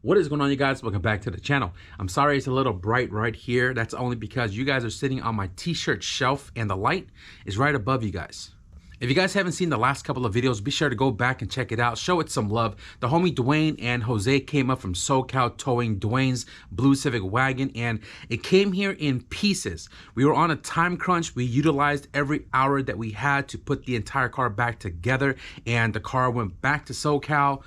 What is going on, you guys? Welcome back to the channel. I'm sorry it's a little bright right here. That's only because you guys are sitting on my t-shirt shelf and the light is right above you guys. If you guys haven't seen the last couple of videos, be sure to go back and check it out. Show it some love. The homie Dwayne and Jose came up from SoCal towing Dwayne's blue Civic wagon, and it came here in pieces. We were on a time crunch. We utilized every hour that we had to put the entire car back together, and the car went back to SoCal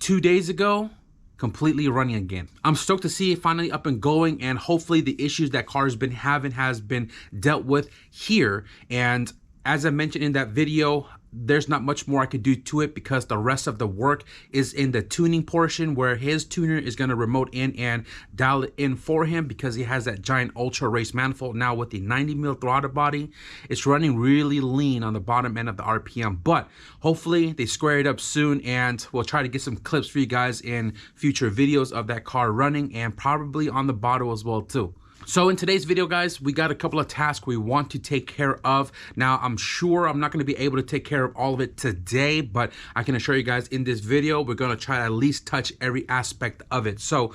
2 days ago, completely running again. I'm stoked to see it finally up and going, and hopefully the issues that car's been having has been dealt with here. And as I mentioned in that video, there's not much more I could do to it because the rest of the work is in the tuning portion, where his tuner is going to remote in and dial it in for him because he has that giant ultra race manifold now with the 90mm throttle body. It's running really lean on the bottom end of the RPM, but hopefully they square it up soon, and we'll try to get some clips for you guys in future videos of that car running, and probably on the bottle as well too. So in today's video, guys, we got a couple of tasks we want to take care of. Now, I'm sure I'm not going to be able to take care of all of it today, but I can assure you guys in this video, we're going to try to at least touch every aspect of it. So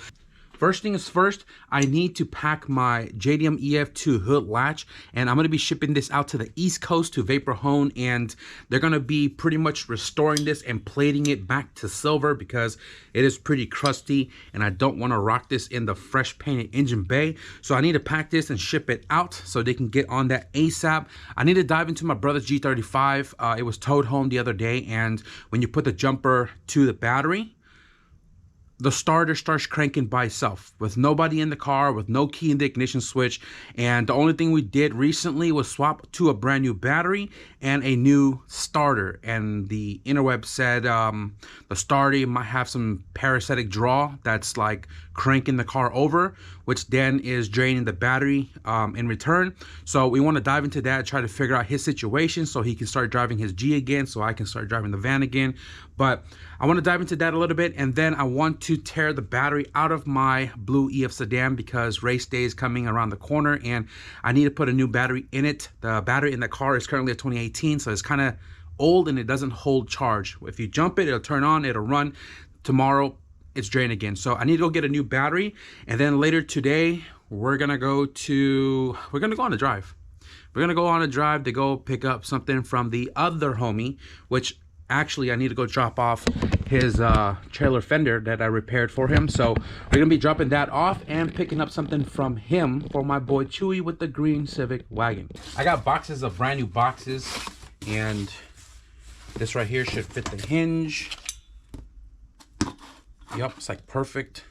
first thing is first, I need to pack my JDM EF2 hood latch, and I'm going to be shipping this out to the East Coast to Vapor Hone, and they're going to be pretty much restoring this and plating it back to silver because it is pretty crusty, and I don't want to rock this in the fresh painted engine bay. So I need to pack this and ship it out so they can get on that ASAP. I need to dive into my brother's G35. It was towed home the other day, and when you put the jumper to the battery, the starter starts cranking by itself with nobody in the car, with no key in the ignition switch. And the only thing we did recently was swap to a brand new battery and a new starter. And the interweb said the starter might have some parasitic draw that's like cranking the car over, which then is draining the battery in return. So we want to dive into that, try to figure out his situation so he can start driving his G again, so I can start driving the van again. But I want to dive into that a little bit, and then I want to tear the battery out of my blue EF sedan because race day is coming around the corner, and I need to put a new battery in it. The battery in the car is currently a 2018, so it's kind of old and it doesn't hold charge. If you jump it, it'll turn on, it'll run. Tomorrow, it's drained again. So I need to go get a new battery, and then later today, we're gonna go on a drive. We're gonna go on a drive to go pick up something from the other homie, which actually I need to go drop off his trailer fender that I repaired for him. So we're gonna be dropping that off and picking up something from him for my boy Chewy with the green Civic wagon. I got boxes of brand new boxes, and this right here should fit the hinge. Yep, it's like perfect.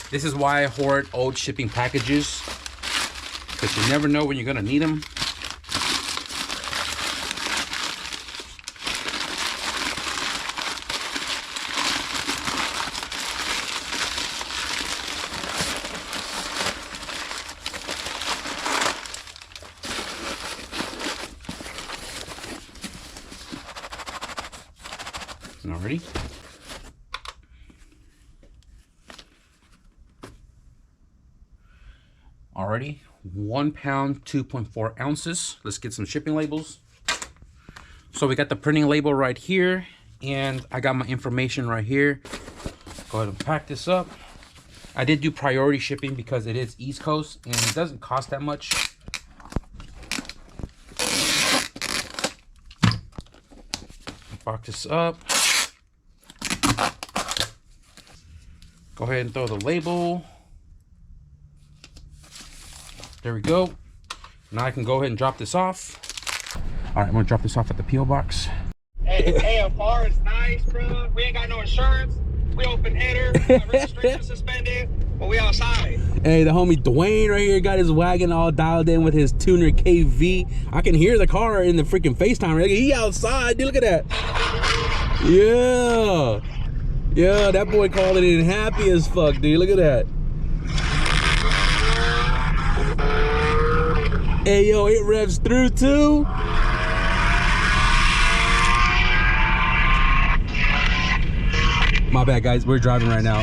This is why I hoard old shipping packages, because you never know when you're gonna need them. Already. Already, 1 pound, 2.4 ounces. Let's get some shipping labels. So we got the printing label right here, and I got my information right here. Go ahead and pack this up. I did do priority shipping because it is East Coast and it doesn't cost that much. Box this up. Go ahead and throw the label. There we go. Now I can go ahead and drop this off. All right, I'm gonna drop this off at the P.O. box. Hey, a car is nice, bro. We ain't got no insurance. We open header. Registration suspended, but we outside. Hey, the homie Dwayne right here got his wagon all dialed in with his tuner KV. I can hear the car in the freaking FaceTime. Right? He outside, dude, look at that. Yeah. Yeah, that boy called it in happy as fuck, dude. Look at that. Hey, yo, it revs through too. My bad, guys. We're driving right now.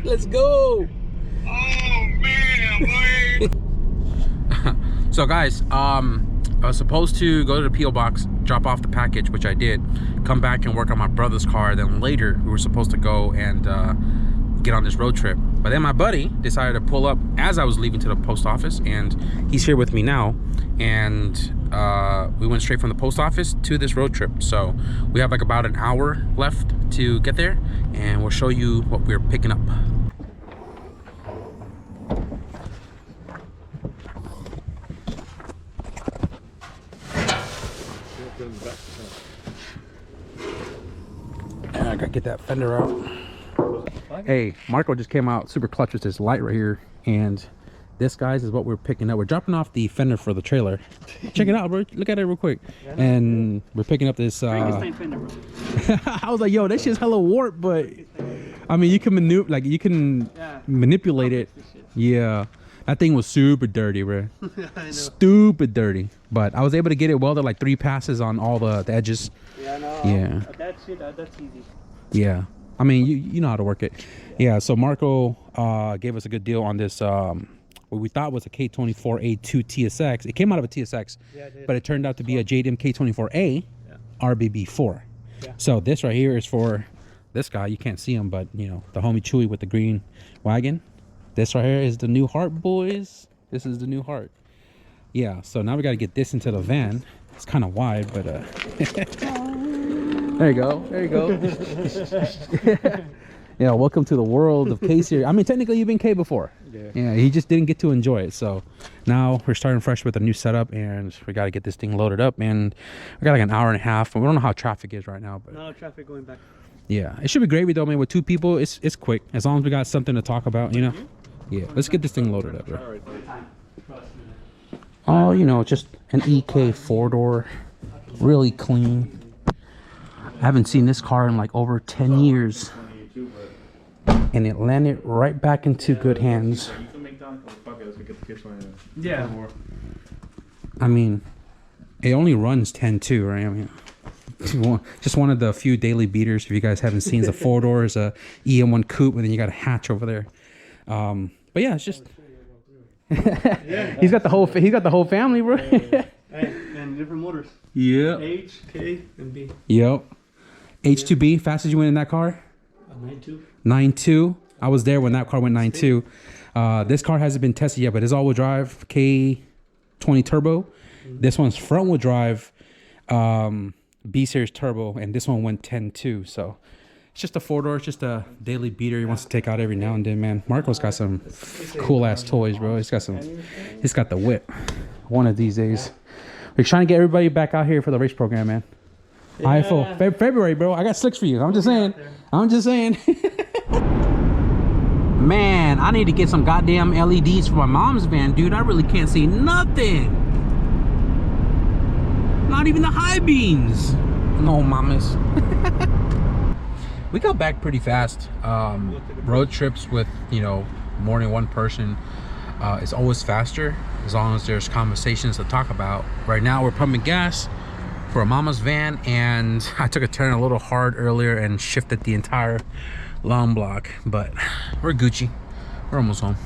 Let's go. Oh, man. Yeah, boy. So guys, I was supposed to go to the PO box, drop off the package, which I did, come back and work on my brother's car. Then later we were supposed to go and get on this road trip, but then my buddy decided to pull up as I was leaving to the post office, and he's here with me now. And we went straight from the post office to this road trip. So we have like about an hour left to get there, and we'll show you what we're picking up. I gotta get that fender out. Hey, Marco just came out super clutch with this light right here, and this, guys, is what we're picking up. We're dropping off the fender for the trailer. Check it out, bro. Look at it real quick. And we're picking up this. I was like, yo, that shit's hella warped, but I mean, you can manipulate it. Yeah, that thing was super dirty, bro. Stupid dirty. But I was able to get it welded like 3 passes on all the edges. Yeah, I know. Yeah. That's easy. Yeah. I mean, you know how to work it. Yeah. So Marco gave us a good deal on this. What we thought was a K24A2 TSX. It came out of a TSX, but it turned out to be a JDM K24A RBB4. Yeah. So this right here is for this guy. You can't see him, but you know, the homie Chewy with the green wagon. This right here is the new heart, boys. This is the new heart. Yeah, so now we got to get this into the van. It's kind of wide, but there you go. There you go. Yeah, welcome to the world of K series. I mean, technically you've been K before. Yeah, he just didn't get to enjoy it. So now we're starting fresh with a new setup, and we got to get this thing loaded up. And we got like an hour and a half. We don't know how traffic is right now, but no traffic going back. Yeah, it should be great though, man. With 2 people, it's quick as long as we got something to talk about, you know. Yeah, let's get this thing loaded up, bro. Oh, you know, just an EK 4-door, really clean. I haven't seen this car in like over 10 years. And it landed right back into good hands. Yeah. I mean, it only runs 10 too, right? I mean, just one of the few daily beaters. If you guys haven't seen, it's a 4-door, it's a EM1 coupe, and then you got a hatch over there. But yeah, it's just he's got the whole family, bro. And different motors. Yeah. H, K, and B. Yep. H2B, fastest you went in that car? 9.2. 9.2. I was there when that car went 9.2. This car hasn't been tested yet, but it's all-wheel drive, K20 turbo. This one's front-wheel drive, B series turbo, and this one went 10.2. So it's just a 4-door. It's just a daily beater he wants to take out every now and then, man. Marco's got some cool-ass toys, bro. He's got the whip. One of these days. We're trying to get everybody back out here for the race program, man. Yeah. February, bro. I got slicks for you. I'm just saying. Man, I need to get some goddamn LEDs for my mom's van, dude. I really can't see nothing. Not even the high beams. No, mamas. We got back pretty fast. Road trips with, you know, more than one person, it's always faster as long as there's conversations to talk about. Right now we're pumping gas for a mama's van, and I took a turn a little hard earlier and shifted the entire long block, but we're Gucci. We're almost home.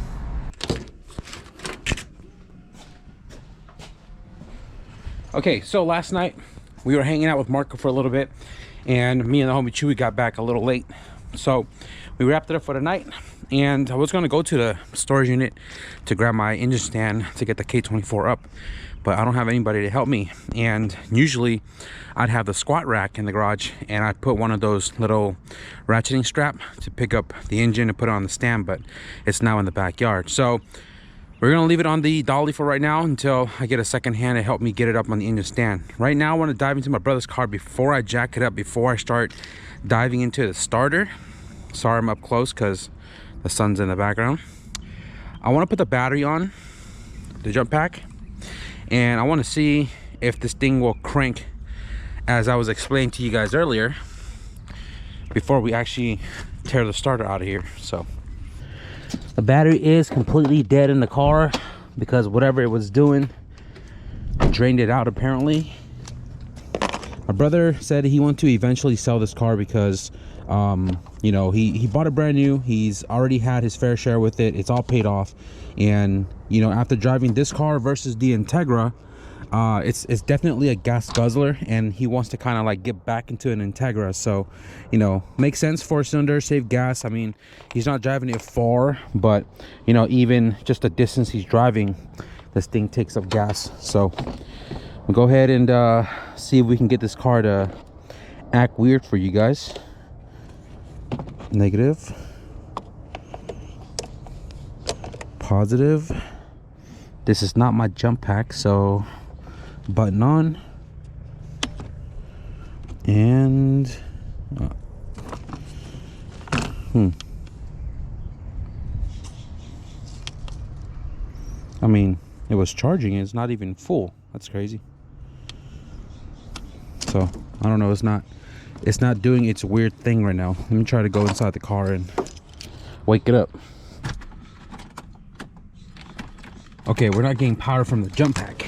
Okay, so last night we were hanging out with Marco for a little bit, and me and the homie Chewy got back a little late, so we wrapped it up for the night. And I was going to go to the storage unit to grab my engine stand to get the K24 up, but I don't have anybody to help me. And usually I'd have the squat rack in the garage, and I'd put one of those little ratcheting strap to pick up the engine and put it on the stand, but it's now in the backyard. So we're gonna leave it on the dolly for right now until I get a second hand to help me get it up on the engine stand. Right now I want to dive into my brother's car before I jack it up, before I start diving into the starter. Sorry I'm up close because the sun's in the background. I want to put the battery on the jump pack, and I want to see if this thing will crank as I was explaining to you guys earlier before we actually tear the starter out of here. So the battery is completely dead in the car because whatever it was doing drained it out apparently. My brother said he wanted to eventually sell this car because you know, he bought it brand new. He's already had his fair share with it. It's all paid off. And you know, after driving this car versus the Integra, it's definitely a gas guzzler, and he wants to kind of like get back into an Integra. So, you know, makes sense. 4-cylinder, save gas. I mean, he's not driving it far, but you know, even just the distance he's driving, this thing takes up gas. So we'll go ahead and see if we can get this car to act weird for you guys. Negative, positive. This is not my jump pack, so button on, and I mean, it was charging. It's not even full. That's crazy. So I don't know. It's not doing its weird thing right now. Let me try to go inside the car and wake it up. Okay, we're not getting power from the jump pack.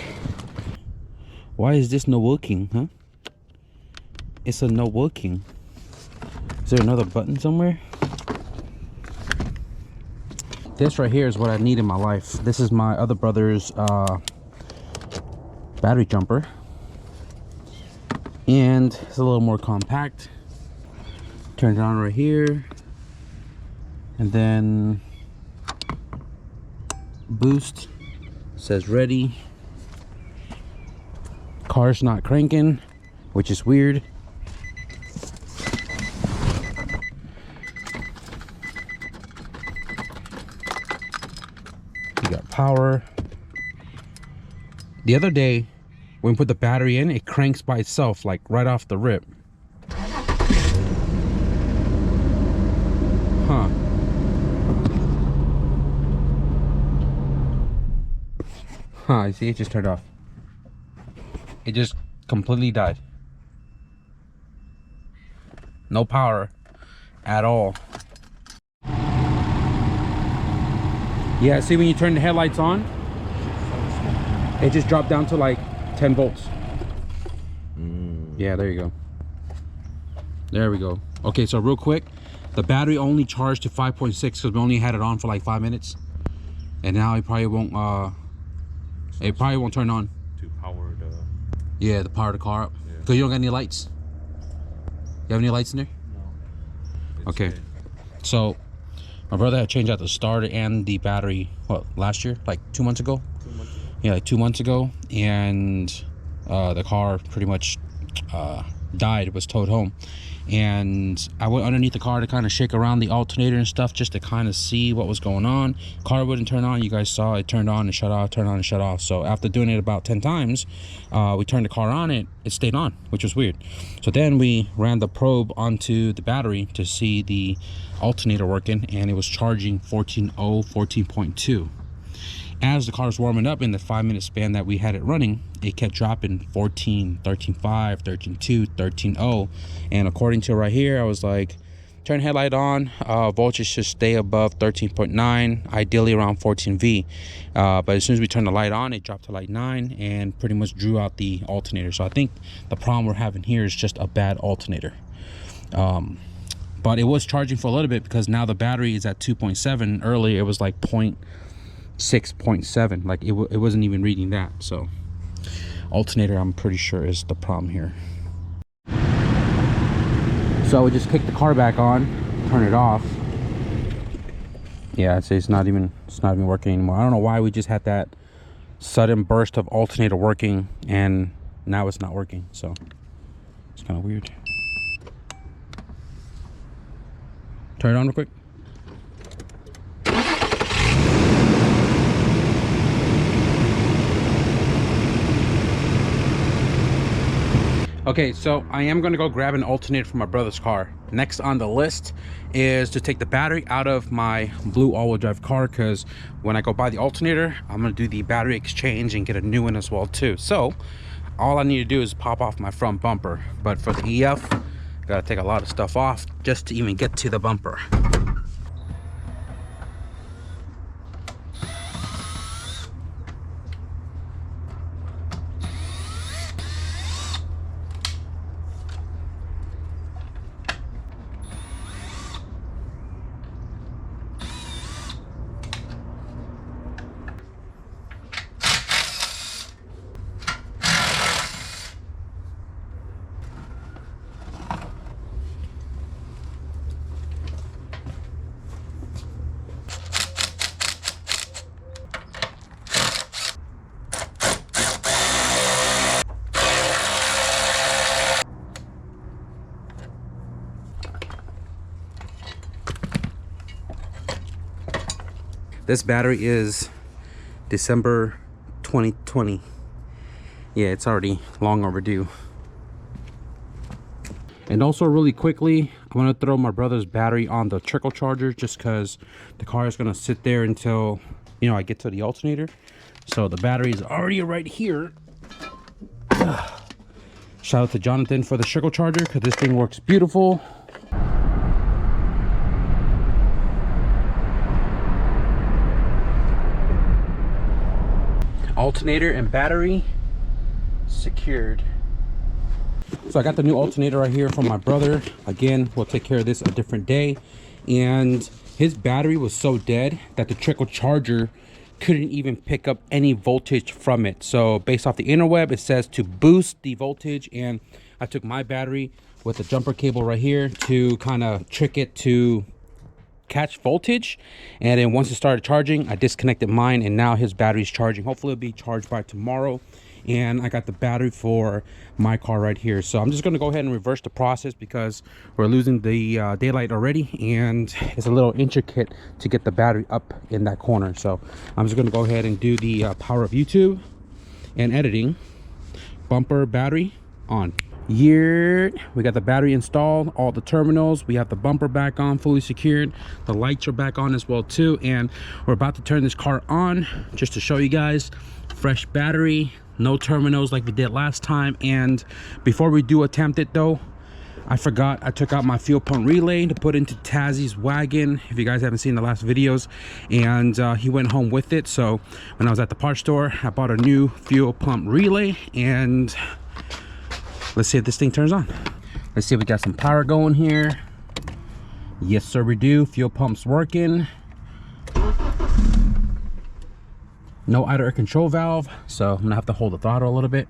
Why is this not working, huh? It's a not working. Is there another button somewhere? This right here is what I need in my life. This is my other brother's battery jumper. And it's a little more compact. Turn it on right here. And then boost. Says ready. Car's not cranking, which is weird. You got power. The other day when we put the battery in, it cranks by itself, like right off the rip. Huh. Huh, you see, it just turned off. It just completely died. No power at all. Yeah, see, when you turn the headlights on, it just dropped down to like 10 volts. Yeah, there you go. There we go. Okay, so real quick, the battery only charged to 5.6 because we only had it on for like 5 minutes, and now it probably won't turn on. To power the... Yeah, to power the car up. Yeah. Because you don't got any lights. You have any lights in there? No. Okay. Dead. So my brother had changed out the starter and the battery, what, last year? Like 2 months ago? 2 months ago. Yeah, like 2 months ago. And the car pretty much died. It was towed home. And I went underneath the car to kind of shake around the alternator and stuff just to kind of see what was going on. Car wouldn't turn on. You guys saw it turned on and shut off, turn on and shut off. So after doing it about 10 times, we turned the car on. It stayed on, which was weird. So then we ran the probe onto the battery to see the alternator working, and it was charging 14.0, 14.2. As the car was warming up in the 5-minute span that we had it running, it kept dropping 14, 13.5, 13.2, 13.0. And according to right here, I was like, turn headlight on, voltage should stay above 13.9, ideally around 14V. But as soon as we turned the light on, it dropped to like 9 and pretty much drew out the alternator. So I think the problem we're having here is just a bad alternator. But it was charging for a little bit because now the battery is at 2.7. Earlier it was like 6.7, like it wasn't even reading that. So alternator, I'm pretty sure, is the problem here. So I would just kick the car back on, turn it off. Yeah, it's not even working anymore. I don't know why we just had that sudden burst of alternator working and now it's not working. So it's kind of weird. Turn it on real quick. Okay, so I am going to go grab an alternator for my brother's car. Next on the list is to take the battery out of my blue all-wheel drive car, because when I go buy the alternator, I'm going to do the battery exchange and get a new one as well too. So all I need to do is pop off my front bumper. But for the EF, got to take a lot of stuff off just to even get to the bumper. This battery is December 2020. Yeah, it's already long overdue. And also really quickly, I'm gonna throw my brother's battery on the trickle charger just because the car is gonna sit there until, you know, I get to the alternator. So the battery is already right here. Shout out to Jonathan for the trickle charger because this thing works beautiful. Alternator and battery secured. So I got the new alternator right here from my brother. Again, we'll take care of this a different day. And his battery was so dead that the trickle charger couldn't even pick up any voltage from it. So based off the interweb, it says to boost the voltage, and I took my battery with the jumper cable right here to kind of trick it to catch voltage. And then once it started charging, I disconnected mine, and now his battery's charging. Hopefully it'll be charged by tomorrow. And I got the battery for my car right here. So I'm just going to go ahead and reverse the process because we're losing the daylight already, and it's a little intricate to get the battery up in that corner. So I'm just going to go ahead and do the power of YouTube and editing. Bumper battery on. Here we got the battery installed, all the terminals. We have the bumper back on, fully secured. The lights are back on as well too, and we're about to turn this car on just to show you guys. Fresh battery, no terminals like we did last time. And before we do attempt it though, I forgot I took out my fuel pump relay to put into Tazzy's wagon, if you guys haven't seen the last videos, and he went home with it. So when I was at the parts store, I bought a new fuel pump relay, and let's see if this thing turns on. Let's see if we got some power going here. Yes sir, we do. Fuel pump's working. No idle air control valve, so I'm gonna have to hold the throttle a little bit.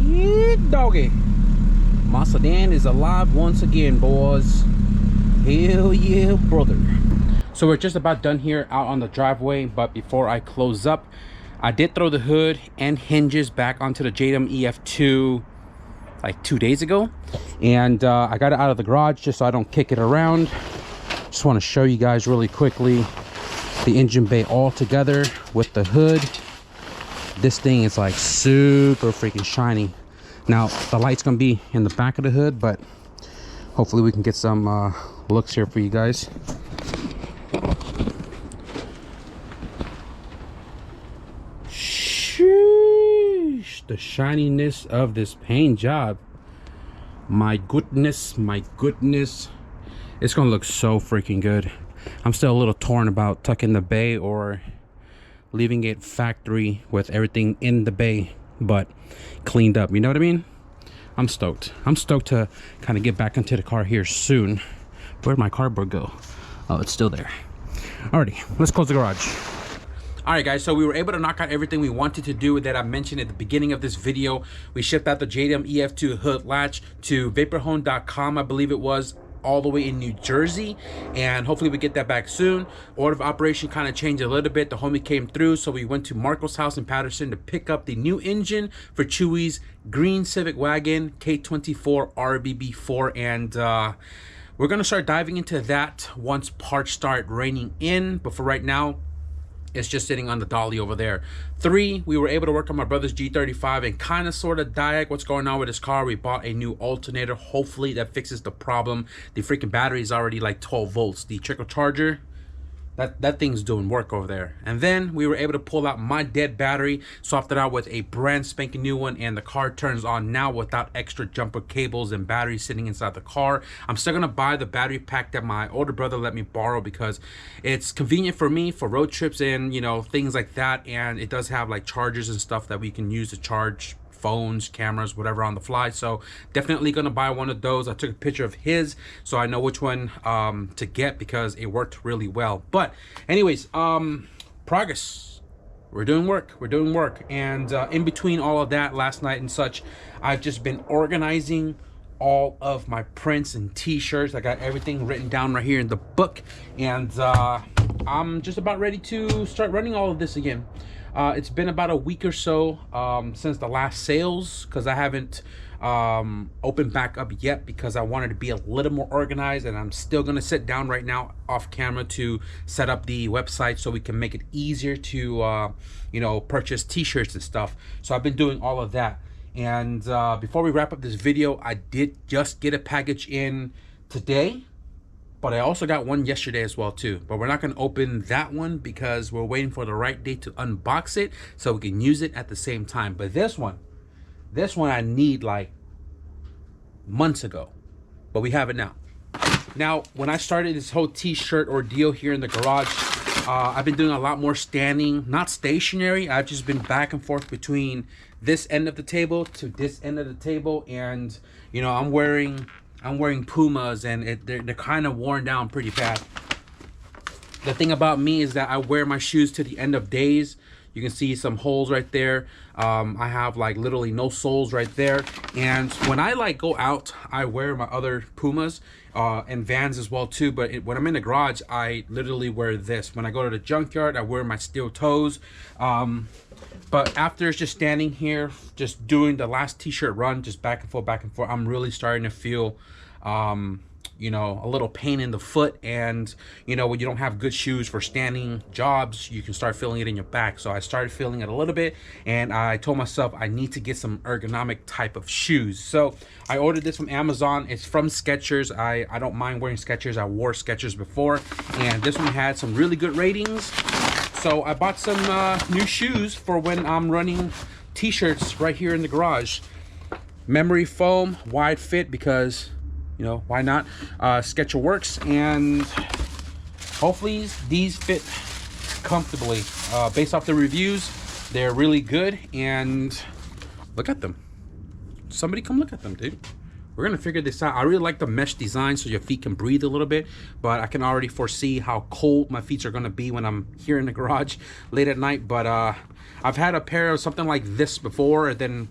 Yeah, doggy. My sedan is alive once again, boys. Hell yeah, brother. So we're just about done here out on the driveway, but before I close up, I did throw the hood and hinges back onto the JDM EF2 like 2 days ago, and I got it out of the garage just so I don't kick it around. Just want to show you guys really quickly the engine bay all together with the hood. This thing is like super freaking shiny. Now the light's gonna be in the back of the hood, but hopefully we can get some looks here for you guys. Sheesh, the shininess of this paint job. My goodness, my goodness. It's gonna look so freaking good. I'm still a little torn about tucking the bay or leaving it factory with everything in the bay but cleaned up, you know what I mean? I'm stoked. I'm stoked to kind of get back into the car here soon. Where'd my cardboard go? Oh, it's still there. Alrighty, let's close the garage. Alright guys, so we were able to knock out everything we wanted to do that I mentioned at the beginning of this video. We shipped out the JDM EF2 hood latch to vaporhome.com, I believe it was, all the way in New Jersey, and hopefully we get that back soon. Order of operation kind of changed a little bit. The homie came through, so we went to Marco's house in Patterson to pick up the new engine for Chewy's green Civic wagon K24 RBB4, and we're gonna start diving into that once parts start raining in, but for right now it's just sitting on the dolly over there. 3, we were able to work on my brother's G35 and kind of sort of diag what's going on with his car. We bought a new alternator. Hopefully that fixes the problem. The freaking battery is already like 12 volts. The trickle charger, that thing's doing work over there. And then we were able to pull out my dead battery, swap it out with a brand spanking new one, and the car turns on now without extra jumper cables and batteries sitting inside the car. I'm still gonna buy the battery pack that my older brother let me borrow because it's convenient for me for road trips and, you know, things like that, and it does have like chargers and stuff that we can use to charge phones, cameras, whatever on the fly. So definitely gonna buy one of those. I took a picture of his so I know which one to get because it worked really well. But anyways, progress. We're doing work, and in between all of that last night and such, I've just been organizing all of my prints and t-shirts. I got everything written down right here in the book, and I'm just about ready to start running all of this again. It's been about a week or so since the last sales, because I haven't opened back up yet because I wanted to be a little more organized, and I'm still gonna sit down right now off camera to set up the website so we can make it easier to you know, purchase t-shirts and stuff. So I've been doing all of that. And before we wrap up this video, I did just get a package in today, but I also got one yesterday as well too. But we're not going to open that one because we're waiting for the right date to unbox it so we can use it at the same time. But this one I need like months ago, but we have it now. Now, when I started this whole t-shirt ordeal here in the garage, I've been doing a lot more standing, not stationary. I've just been back and forth between this end of the table to this end of the table, and you know, I'm wearing Pumas, and they're kind of worn down pretty bad. The thing about me is that I wear my shoes to the end of days. You can see some holes right there. I have like literally no soles right there. And when I like go out, I wear my other Pumas and Vans as well too. But when I'm in the garage, I literally wear this. When I go to the junkyard, I wear my steel toes. But after just standing here, just doing the last t-shirt run, just back and forth, I'm really starting to feel, you know, a little pain in the foot. And, you know, when you don't have good shoes for standing jobs, you can start feeling it in your back. So I started feeling it a little bit, and I told myself I need to get some ergonomic type of shoes. So I ordered this from Amazon. It's from Skechers. I don't mind wearing Skechers. I wore Skechers before, and this one had some really good ratings. So I bought some new shoes for when I'm running t-shirts right here in the garage. Memory foam, wide fit, because, you know, why not? Sketcher works, and hopefully these fit comfortably. Based off the reviews, they're really good, and look at them. Somebody come look at them, dude. We're gonna figure this out. I really like the mesh design so your feet can breathe a little bit, but I can already foresee how cold my feet are gonna be when I'm here in the garage late at night. But I've had a pair of something like this before, and then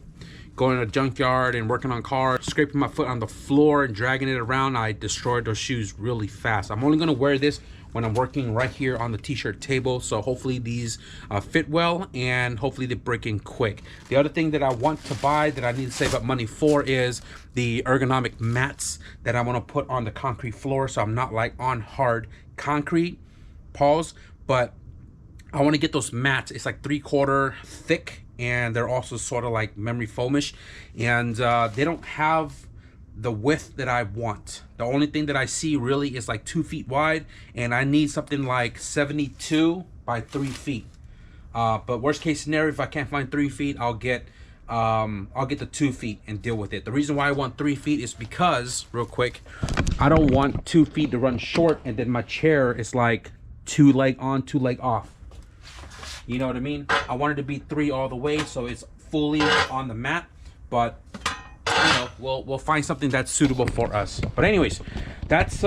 going to the junkyard and working on cars, scraping my foot on the floor and dragging it around, I destroyed those shoes really fast. I'm only gonna wear this when I'm working right here on the t-shirt table, so hopefully these fit well, and hopefully they break in quick. The other thing that I want to buy that I need to save up money for is the ergonomic mats that I want to put on the concrete floor, so I'm not like on hard concrete, pause, but I want to get those mats. It's like 3/4 thick, and they're also sort of like memory foamish, and they don't have the width that I want. The only thing that I see really is like 2 feet wide, and I need something like 72 by 3 feet. But worst case scenario, if I can't find 3 feet, I'll get the 2 feet and deal with it. The reason why I want 3 feet is because, real quick, I don't want 2 feet to run short and then my chair is like 2 leg on, 2 leg off. You know what I mean? I want it to be 3 all the way, so it's fully on the mat, but you know, we'll find something that's suitable for us. But anyways, that's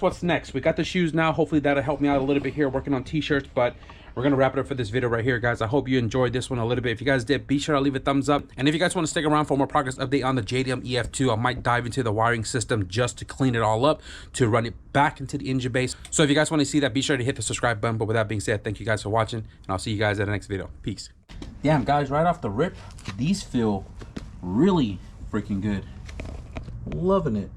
what's next. We got the shoes now. Hopefully that'll help me out a little bit here working on t-shirts, but we're gonna wrap it up for this video right here, guys. I hope you enjoyed this one a little bit. If you guys did, be sure to leave a thumbs up, and if you guys want to stick around for more progress update on the JDM EF2, I might dive into the wiring system just to clean it all up, to run it back into the engine base. So if you guys want to see that, be sure to hit the subscribe button. But with that being said, thank you guys for watching, and I'll see you guys at the next video. Peace. Damn, guys, right off the rip, these feel really freaking good. Loving it.